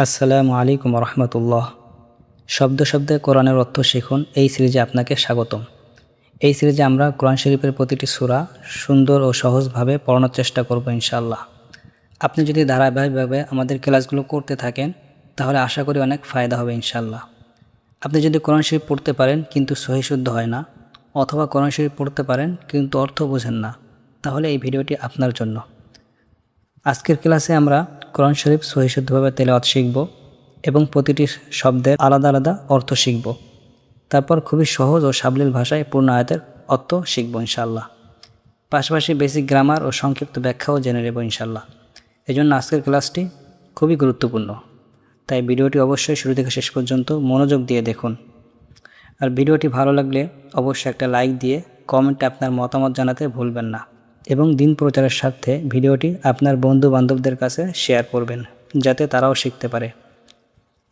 আসসালামু আলাইকুম রহমতুল্লাহ। শব্দে শব্দে কোরআনের অর্থ শিখুন এই সিরিজে আপনাকে স্বাগতম। এই সিরিজে আমরা কোরআন শরীফের প্রতিটি সূরা সুন্দর ও সহজভাবে পড়ানোর চেষ্টা করব ইনশাআল্লাহ। আপনি যদি ধারাবাহিকভাবে আমাদের ক্লাসগুলো করতে থাকেন তাহলে আশা করি অনেক ফায়দা হবে ইনশাআল্লাহ। আপনি যদি কোরআন শরীফ পড়তে পারেন কিন্তু সহি শুদ্ধ হয় না, অথবা কোরআন শরীফ পড়তে পারেন কিন্তু অর্থ বোঝেন না, তাহলে এই ভিডিওটি আপনার জন্য। আজকের ক্লাসে আমরা কোরআন শরীফ সহি শুদ্ধভাবে তেলাওয়াত শিখব এবং প্রতিটি শব্দের আলাদা আলাদা অর্থ শিখব। তারপর খুবই সহজ ও সাবলীল ভাষায় পূর্ণ আয়াতের অর্থ শিখব ইনশাআল্লাহ। পাশাপাশি বেসিক গ্রামার ও সংক্ষিপ্ত ব্যাখ্যাও জেনে নেব ইনশাআল্লাহ। এজন্য আজকের ক্লাসটি খুবই গুরুত্বপূর্ণ, তাই ভিডিওটি অবশ্যই শুরু থেকে শেষ পর্যন্ত মনোযোগ দিয়ে দেখুন। আর ভিডিওটি ভালো লাগলে অবশ্যই একটা লাইক দিয়ে কমেন্টে আপনার মতামত জানাতে ভুলবেন না, এবং দিন প্রচারের স্বার্থে ভিডিওটি আপনার বন্ধু বান্ধবদের কাছে শেয়ার করবেন যাতে তারাও শিখতে পারে।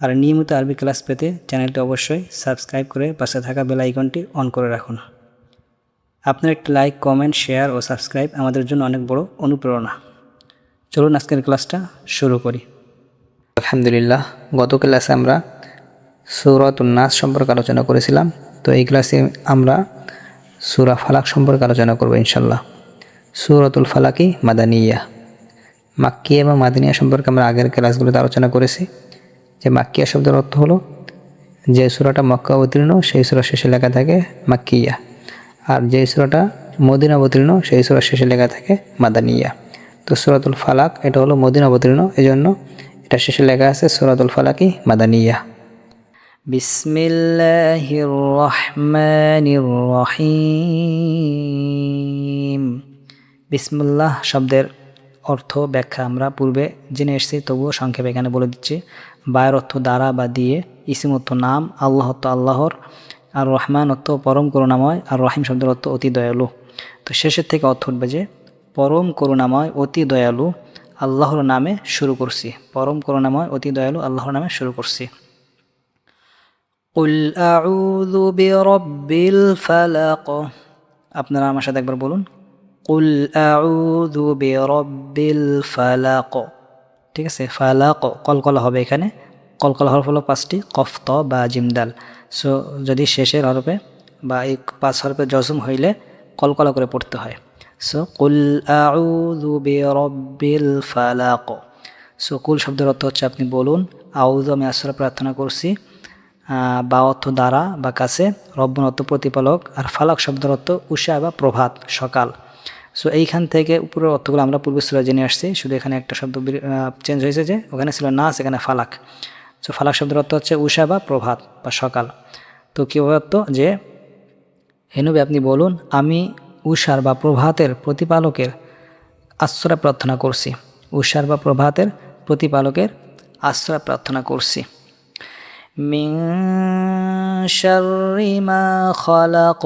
আর নিয়মিত আরবি ক্লাস পেতে চ্যানেলটি অবশ্যই সাবস্ক্রাইব করে পাশে থাকা বেল আইকনটি অন করে রাখুন। আপনার একটি লাইক, কমেন্ট, শেয়ার ও সাবস্ক্রাইব আমাদের জন্য অনেক বড় অনুপ্রেরণা। চলুন আজকের ক্লাসটা শুরু করি। আলহামদুলিল্লাহ, গত ক্লাসে আমরা সূরাতুন নাস সম্পর্কে আলোচনা করেছিলাম। তো এই ক্লাসে আমরা সূরা ফালাক সম্পর্কে আলোচনা করব ইনশাআল্লাহ। সূরাতুল ফালাকি মাদানিয়া। মাক্কিয়া এবং মাদানিয়া সম্পর্কে আমরা আগের ক্লাসগুলোতে আলোচনা করেছি যে মাক্কিয়া শব্দের অর্থ হলো যে সূরাটা মক্কা অবতীর্ণ সেই সূরা শেষে লেখা থাকে মাক্কিয়া, আর যে সূরাটা মদিনা অবতীর্ণ সেই সূরা শেষে লেখা থাকে মাদানিয়া। তো সূরাতুল ফালাক এটা হলো মদিনা অবতীর্ণ, এজন্য এটা শেষে লেখা আছে সূরাতুল ফালাকি মাদানিয়া। বিসমিল্লাহির রহমানির রহিম। বিসমিল্লাহ শব্দের অর্থ ব্যাখ্যা আমরা পূর্বে জেনে এসেছি, তবুও সংক্ষেপে এখানে বলে দিচ্ছি। বায়ের অর্থ দ্বারা বা দিয়ে, ইসিম অর্থ নাম, আল্লাহ অর্থ আল্লাহর, আর রহমান অর্থ পরম করুণাময়, আর রহিম শব্দের অর্থ অতি দয়ালু। তো শেষের থেকে অর্থ উঠবে যে পরম করুণাময় অতি দয়ালু আল্লাহর নামে শুরু করছি। পরম করুণাময় অতি দয়ালু আল্লাহর নামে শুরু করছি। কুল আউযু বিরাব্বিল ফালাক। আপনারা আমার সাথে একবার বলুন, কুল আউযু বিরাব্বিল ফালাক। ঠিক আছে, ফালাক কলকলা হবে এখানে। কলকলা হরফ হলো 5টি, কফ, ত বা জিম, দাল। সো যদি শেষের হরফে বা এই 5 হরফে জজম হইলে কলকলা করে পড়তে হয়। সো কুল আউযু বিরাব্বিল ফালাক। সো কুল শব্দের অর্থ হচ্ছে আপনি বলুন, আউযু আমি আশ্রয় প্রার্থনা করছি, বা অর্থ দ্বারা বা কাছে, রব্বুন অর্থ প্রতিপালক, আর ফালাক শব্দের অর্থ উষা বা প্রভাত, সকাল। সো এইখান থেকে উপরের অর্থগুলো আমরা পূর্ব সূরা জেনে আসছি, শুধু এখানে একটা শব্দ চেঞ্জ হয়েছে, যে ওখানে ছিল নাস, এখানে ফালাক। সো ফালাক শব্দের অর্থ হচ্ছে উষা বা প্রভাত বা সকাল। তো কীভাবে অর্থ, যে হেনবে আপনি বলুন আমি উষার বা প্রভাতের প্রতিপালকের আশ্রয় প্রার্থনা করছি। উষার বা প্রভাতের প্রতিপালকের আশ্রয় প্রার্থনা করছি। মিন শাররি মা খালাক,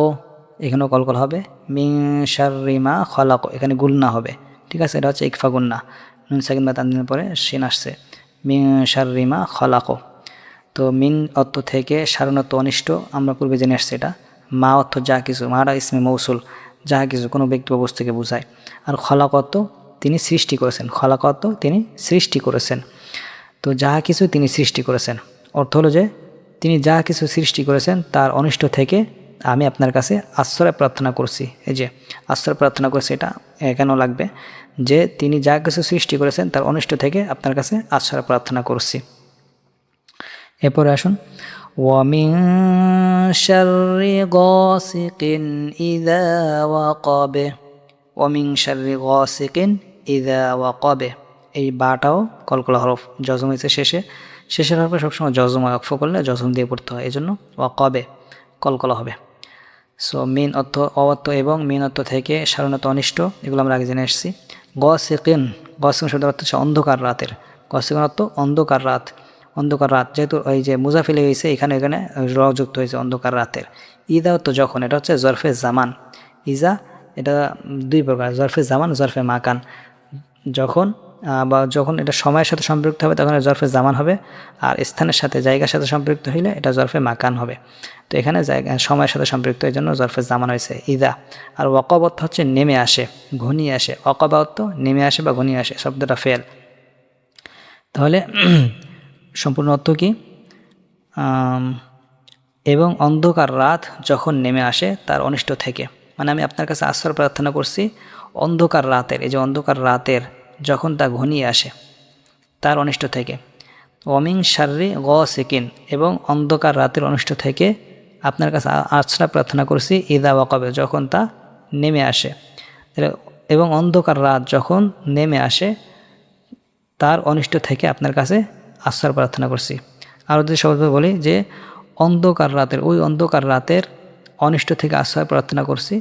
এখানেও কলকল হবে। মিন শাররি মা খালাক, এখানে গুলনা হবে। ঠিক আছে, এটা হচ্ছে ইকফা গুন্না, নুন সাকিন বা তানবিনের পরে শিন আসছে। মিন শাররি মা খালাক। তো মিন অর্থ থেকে, শারুন অর্থ অনিষ্ট, আমরা পূর্বে জেনে আসছি এটা। মা অর্থ যা কিছু, মারা ইসমে মৌসুল, যা কিছু, কোনো ব্যক্তি বা বস্তুকে বোঝায়। আর খালাক অর্থ তিনি সৃষ্টি করেছেন। খালাক অর্থ তিনি সৃষ্টি করেছেন। তো যা কিছু তিনি সৃষ্টি করেছেন অর্থ হলো যে তিনি যা কিছু সৃষ্টি করেছেন তার অনিষ্ট থেকে আমি আপনার কাছে আশ্রয় প্রার্থনা করছি। এই যে আশ্রয় প্রার্থনা করছি, এটা কেন লাগবে, যে তিনি যা কিছু সৃষ্টি করেছেন তার অনিষ্ট থেকে আপনার কাছে আশ্রয় প্রার্থনা করছি। এরপরে আসুন, ওয়ামিন শাররি গাসিকিন ইযা ওয়াকাবে। ওয়ামিন শাররি গাসিকিন ইযা ওয়াকাবে, এই বাটাও কলকলা হরফ, জজম হয়েছে শেষের হরফে সবসময় জজম ওয়াকফ করলে জজম দিয়ে পড়তে হয়, এই জন্য ওয়াকাবে কলকলা হবে। সো মিন অর্থ অর্থ এবং মিন অর্থ থেকে, শারুন অর্থ অনিষ্ট, এগুলো আমরা আগে জেনে এসেছি। গাসিকিন, গাসিকিন শব্দের অর্থ হচ্ছে অন্ধকার রাতের। গাসিকিন অর্থ অন্ধকার রাত, অন্ধকার রাত, যেহেতু ওই যে মুজাফিলে হয়েছে এখানে র যুক্ত হয়েছে, অন্ধকার রাতের। ইদা অর্থ যখন, এটা হচ্ছে জরফে জামান। ইজা এটা দুই প্রকার, জরফে জামান, জরফে মাকান। যখন বা যখন এটা সময়ের সাথে সম্পৃক্ত হবে তখন জরফে জামান হবে, আর স্থানের সাথে, জায়গার সাথে সম্পৃক্ত হইলে এটা জরফে মাকান হবে। তো এখানে জায়গা সময়ের সাথে সম্পৃক্ত, এই জন্য জরফে জামান হয়েছে ইদা। আর ওয়াকাব অর্থ হচ্ছে নেমে আসে, ঘনিয়ে আসে। ওয়াকাবা অর্থ নেমে আসে বা ঘনিয়ে আসে, শব্দটা ফেল। তাহলে সম্পূর্ণ অর্থ কি? এবং অন্ধকার রাত যখন নেমে আসে তার অনিষ্ট থেকে, মানে আমি আপনার কাছে আশ্রয় প্রার্থনা করছি অন্ধকার রাতের, এই যে অন্ধকার রাতের যখন তা ঘনিয়ে আসে তার অনিষ্ট থেকে। ওমিং শাররি গাসিকিন, এবং অন্ধকার রাতের অনিষ্ট থেকে আপনার কাছে আশ্রয় প্রার্থনা করছি ইদা ওয়াকাবে, যখন তা নেমে আসে। এবং অন্ধকার রাত যখন নেমে আসে তার অনিষ্ট থেকে আপনার কাছে আশ্রয় প্রার্থনা করছি। আরও যদি সহজভাবে বলি যে অন্ধকার রাতের, ওই অন্ধকার রাতের অনিষ্ট থেকে আশ্রয় প্রার্থনা করছি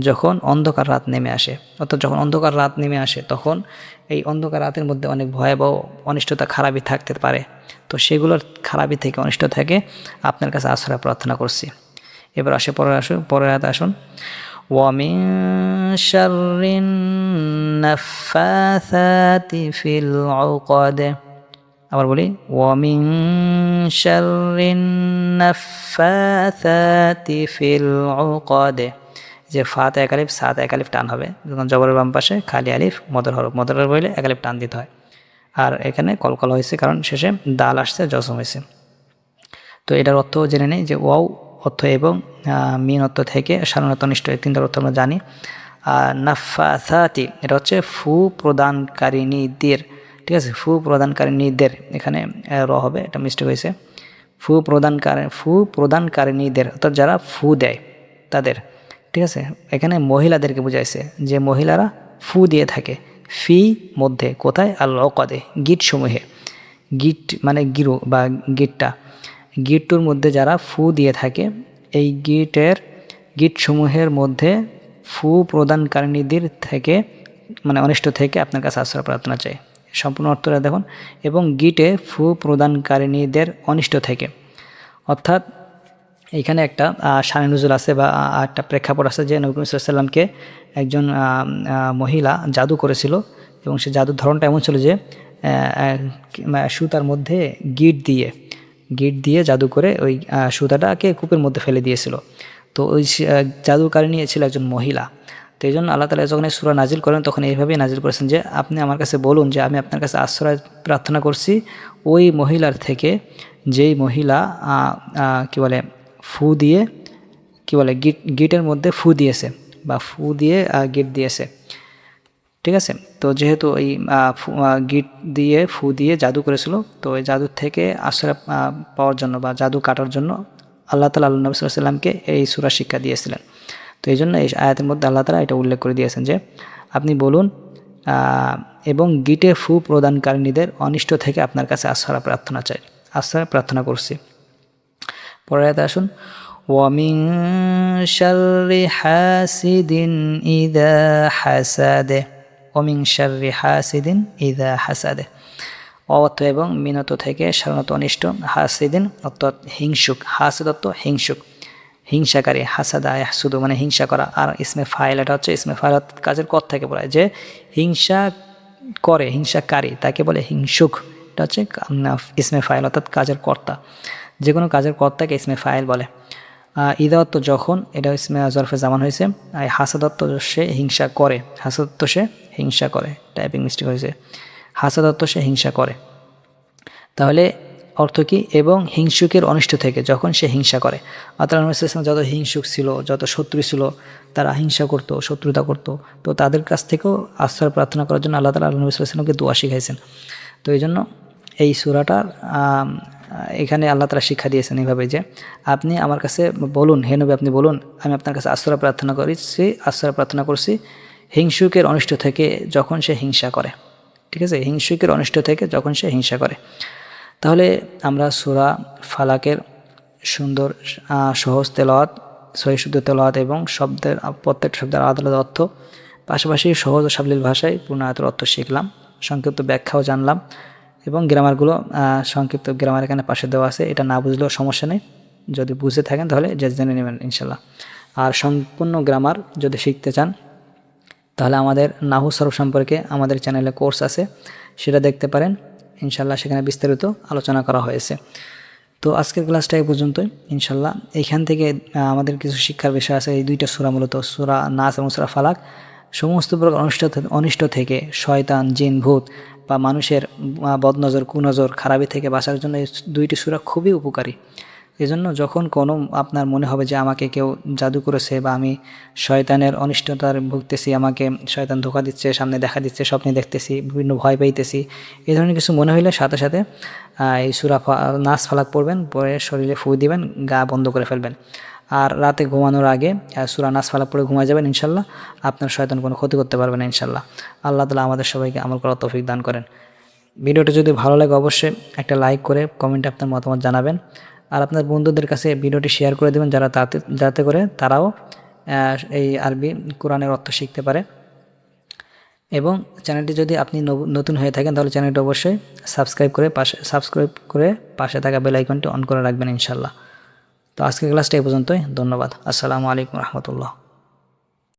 যখন অন্ধকার রাত নেমে আসে। অর্থাৎ যখন অন্ধকার রাত নেমে আসে তখন এই অন্ধকার রাতের মধ্যে অনেক ভয়াবহ অনিষ্টতা খারাপই থাকতে পারে, তো সেগুলোর খারাপই থেকে অনিষ্ট থেকে আপনার কাছে আশ্রয় প্রার্থনা করছি। এবার আসে পরের আয়াতে আসুন। وَمِن شَرِّ النَّفَّاثَاتِ فِي الْعُقَدِ, আবার বলি وَمِن شَرِّ النَّفَّاثَاتِ فِي الْعُقَدِ, যে ফাতে এক আলিফ সাতে এক আলিফ টান হবে, যখন জবরের বাম পাশে খালি আলিফ মদর হরফ, মদর হরফ হইলে এক আলিফ টান দিতে হয়। আর এখানে কলকলা হয়েছে কারণ শেষে দাল আসছে, জজম হয়েছে। তো এটার অর্থ জেনে নেই যে ওয়াও অর্থ এবং মিন অর্থ থেকে সাধারণত নিশ্চয় তিনটার অর্থ আমরা জানি। নাফাসাতি এটা হচ্ছে ফু প্রদানকারিনীদের, ঠিক আছে, ফু প্রদানকারিনীদের, এখানে র হবে, এটা মিস্টেক হয়েছে। ফু প্রদানকারিনীদের অর্থাৎ যারা ফু দেয় তাদের, ঠিক আছে। এখানে মহিলাদেরকে বুঝাইছে যে মহিলারা ফু দিয়ে থাকে, ফি মধ্যে কোথায়? আল উকাদে, গিট সমূহে, গিট মানে গিরু বা গিট্টুর মধ্যে যারা ফু দিয়ে থাকে, এই গিটসমূহের মধ্যে ফু প্রদানকারিনীদের থেকে মানে অনিষ্ট থেকে আপনার কাছে আশ্রয় প্রার্থনা চাই। সম্পূর্ণ অর্থটা দেখুন, এবং গিটে ফু প্রদানকারিনীদের অনিষ্ট থেকে, অর্থাৎ এইখানে একটা শানে নুজুল আছে বা একটা প্রেক্ষাপট আছে যে নবী করিম সাল্লাল্লাহু আলাইহি ওয়াসাল্লামকে একজন মহিলা জাদু করেছিল, এবং সে জাদুর ধরনটা এমন ছিল যে সুতার মধ্যে গিট দিয়ে জাদু করে ওই সুতাটাকে কূপের মধ্যে ফেলে দিয়েছিল। তো ওই জাদুকারিনী ছিল একজন মহিলা। তো এই জন্য আল্লাহ তাআলা যখন এই সূরা নাজিল করেন তখন এইভাবেই নাজিল করেছেন যে আপনি আমার কাছে বলুন যে আমি আপনার কাছে আশ্রয় প্রার্থনা করছি ওই মহিলার থেকে, যেই মহিলা কি বলে ফু দিয়ে, কি বলে গিটের মধ্যে ফু দিয়েছে বা ফু দিয়ে গিট দিয়েছে, ঠিক আছে। তো যেহেতু এই গিট দিয়ে ফু দিয়ে জাদু করেছিল, তো এই জাদুর থেকে আশ্রয় পাওয়ার জন্য বা জাদু কাটার জন্য আল্লাহ তাআলা নবী সাল্লাল্লাহু আলাইহি ওয়াসাল্লামকে এই সূরা শিক্ষা দিয়েছিলেন। তো এই জন্য এই আয়াতের মধ্যে আল্লাহ তাআলা এটা উল্লেখ করে দিয়েছেন যে আপনি বলুন এবং গিটে ফু প্রদানকারিনীদের অনিষ্ট থেকে আপনার কাছে আশ্রয় প্রার্থনা করছি। পরের আয়াতে আসুন। وَمِن شَرِّ حَاسِدٍ إِذَا حَسَدَ, وَمِن شَرِّ حَاسِدٍ إِذَا حَسَدَ, অর্থ এবং মিনত থেকে সাধারণত অনিষ্ট, হাসিদিন অর্থাৎ হিংসুক, হাসিদ অর্থ হিংসুক, হিংসাকারী, হাসাদা ইয়াহসুদু মানে হিংসা করা, আর ইসমে ফাইল এটা হচ্ছে ইসমে ফাইল কাজের কর থেকে বলা হয় যে হিংসা করে, হিংসাকারী তাকে বলে হিংসুক, এটা হচ্ছে ইসমে ফাইল অর্থাৎ কাজের কর্তা, যে কোনো কাজের কর্তাকে ইসমে ফাইল বলে। ইদাত্ত যখন, এটা ইসমে জরফে জামান হয়েছে। হাসাদত্ত সে হিংসা করে, হাসাদত্ত সে হিংসা করে, টাইপিং মিস্টেক হয়েছে, হাসাদত্ত সে হিংসা করে। তাহলে অর্থ কি? এবং হিংসুকের অনিষ্ট থেকে যখন সে হিংসা করে, অর্থাৎ যত হিংসুক ছিল, যত শত্রু ছিল, তারা হিংসা করতো, শত্রুতা করতো, তো তাদের কাছ থেকেও আশ্রয় প্রার্থনা করার জন্য আল্লাহ তাআলা নবী সাল্লাল্লাহু আলাইহি ওয়াসাল্লামকে দোয়া শিখাইছেন। তো এই জন্য এই সূরাটার এখানে আল্লাহ তাআলা শিক্ষা দিয়েছেন এইভাবে যে আপনি আমার কাছে বলুন, হে নবী আপনি বলুন আমি আপনার কাছে আশ্রয় প্রার্থনা করছি হিংসুকের অনিষ্ট থেকে যখন সে হিংসা করে, ঠিক আছে, হিংসুকের অনিষ্ট থেকে যখন সে হিংসা করে। তাহলে আমরা সূরা ফালাকের সুন্দর সহজ তেলাওয়াত, সহিহ শুদ্ধ তেলাওয়াত এবং প্রত্যেকটা শব্দের আলাদা আলাদা অর্থ, পাশাপাশি সহজ ও সাবলীল ভাষায় পূর্ণ আয়াতের অর্থ শিখলাম, সংক্ষিপ্ত ব্যাখ্যাও জানলাম, এবং গ্রামারগুলো সংক্ষিপ্ত গ্রামার এখানে পাশে দেওয়া আছে, এটা না বুঝলেও সমস্যা নেই, যদি বুঝে থাকেন তাহলে জেনে নেবেন ইনশাল্লাহ। আর সম্পূর্ণ গ্রামার যদি শিখতে চান তাহলে আমাদের নাহু সরফ সম্পর্কে আমাদের চ্যানেলে কোর্স আছে, সেটা দেখতে পারেন ইনশাল্লাহ, সেখানে বিস্তারিত আলোচনা করা হয়েছে। তো আজকের ক্লাসটা এই পর্যন্তই ইনশাল্লাহ। এইখান থেকে আমাদের কিছু শিক্ষার বিষয় আছে, এই দুইটা সূরা মূলত সূরা নাস এবং সূরা ফালাক সমস্ত প্রকার অনিষ্ট থেকে শয়তান, জিন, ভূত, বা মানুষের বদনজর কুনজর খারাপি থেকে বাঁচার জন্য এই দুইটি সূরা খুবই উপকারী। এজন্য যখন কোনো আপনার মনে হবে যে আমাকে কেউ জাদু করেছে বা আমি শয়তানের অনিষ্টতার ভুগতেছি, আমাকে শয়তান ধোঁকা দিচ্ছে, সামনে দেখা দিচ্ছে, স্বপ্নে দেখতেছি, বিভিন্ন ভয় পাইতেছি, এই ধরনের কিছু মনে হইলে সাথে সাথে এই সূরা নাস ফালাক পড়বেন, পরে শরীরে ফু দিবেন, গা বন্ধ করে ফেলবেন। আর রাতে ঘুমানোর আগে সূরা নাস ফালাক পড়ে ঘুমায় যাবেন, ইনশাল্লাহ আপনার শয়তান কোনো ক্ষতি করতে পারবে না ইনশাল্লাহ। আল্লাহ তাআলা আমাদের সবাইকে আমল করার তৌফিক দান করেন। ভিডিওটি যদি ভালো লাগে অবশ্যই একটা লাইক করে কমেন্টে আপনার মতামত জানাবেন। আর আপনার বন্ধুদের কাছে ভিডিওটি শেয়ার করে দেবেন যাতে করে তারাও এই আরবি কোরআনের অর্থ শিখতে পারে। এবং চ্যানেলটি যদি আপনি নতুন হয়ে থাকেন তাহলে চ্যানেলটি অবশ্যই সাবস্ক্রাইব করে পাশে থাকা বেল আইকনটি অন করে রাখবেন ইনশাল্লাহ। তো আজকের ক্লাসটা এই পর্যন্তই। ধন্যবাদ। আসসালামু আলাইকুম রহমতুল্লাহ।